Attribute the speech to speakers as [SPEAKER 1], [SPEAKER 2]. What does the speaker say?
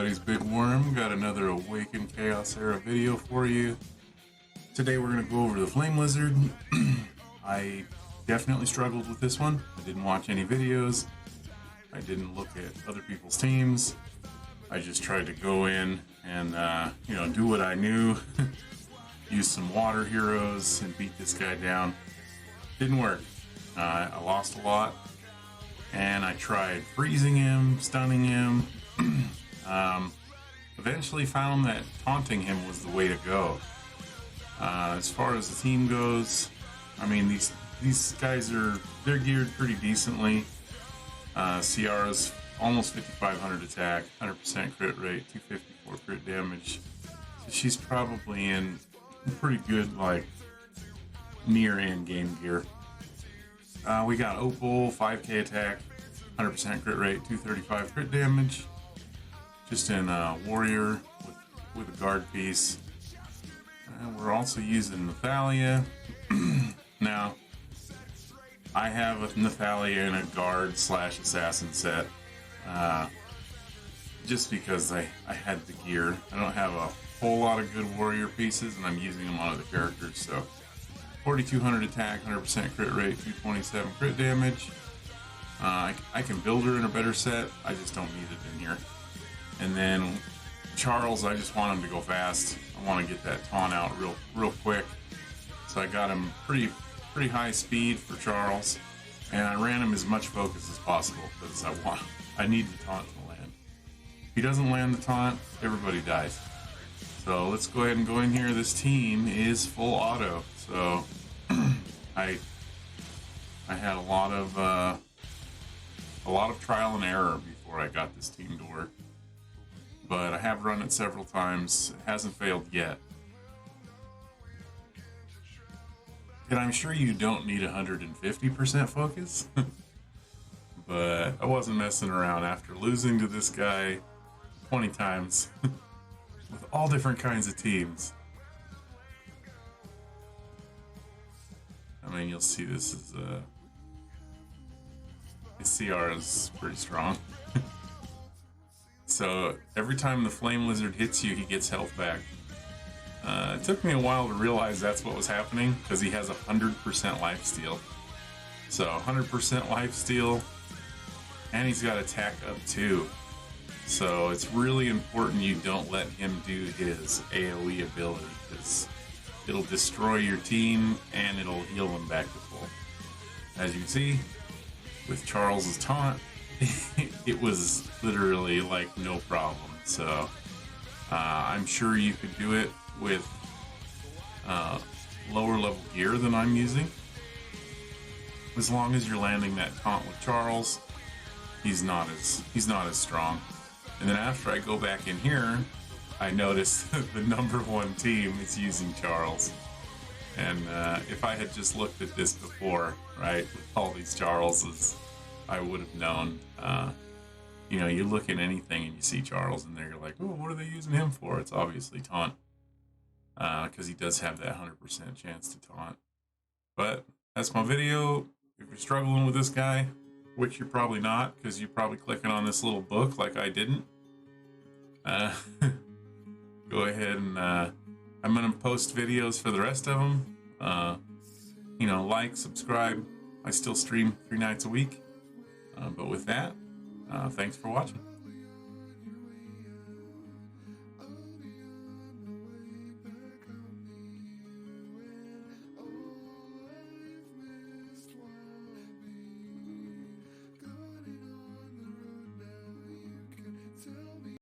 [SPEAKER 1] everybody's Big Worm. Got another Awaken Chaos Era video for you. Today we're going to go over the Flame Lizard. I definitely struggled with this one. I didn't watch any videos. I didn't look at other people's teams. I just tried to go in and do what I knew. Use some water heroes and beat this guy down. Didn't work. I lost a lot. And I tried freezing him, stunning him. Eventually found that taunting him was the way to go. As far as the team goes, I mean, these guys they're geared pretty decently. Ciara's almost 5,500 attack, 100% crit rate, 254 crit damage. So she's probably in pretty good, like, near end game gear. We got Opal, 5k attack, 100% crit rate, 235 crit damage. Just in Warrior with a guard piece. And we're also using Nathalia. Now, I have a Nathalia in a guard / assassin set. Just because I had the gear. I don't have a whole lot of good warrior pieces and I'm using them on other characters. So 4,200 attack, 100% crit rate, 227 crit damage. I can build her in a better set. I just don't need it in here. And then Charles, I just want him to go fast. I want to get that taunt out real quick. So I got him pretty high speed for Charles, and I ran him as much focus as possible because I need the taunt to land. If he doesn't land the taunt, everybody dies. So let's go ahead and go in here. This team is full auto, so I had a lot of trial and error before I got this team to work. But I have run it several times. It hasn't failed yet. And I'm sure you don't need 150% focus. But I wasn't messing around after losing to this guy 20 times with all different kinds of teams. I mean, you'll see this is Ciara's pretty strong. So every time the Flame Lizard hits you, he gets health back. It took me a while to realize that's what was happening because he has 100% lifesteal. So 100% lifesteal, and he's got attack up too. So it's really important you don't let him do his AoE ability because it'll destroy your team and it'll heal them back to full. As you can see, with Charles's taunt, it was literally like no problem. So I'm sure you could do it with lower level gear than I'm using. As long as you're landing that taunt with Charles, he's not as strong. And then after I go back in here, I notice the #1 team is using Charles. And if I had just looked at this before, right, with all these Charleses, I would have known. You look at anything and you see Charles in there, you're like, oh, what are they using him for? It's obviously taunt. Because he does have that 100% chance to taunt. But that's my video. If you're struggling with this guy, which you're probably not, because you're probably clicking on this little book like I didn't, go ahead and I'm going to post videos for the rest of them. Like, subscribe. I still stream 3 nights a week. But with that, thanks for watching.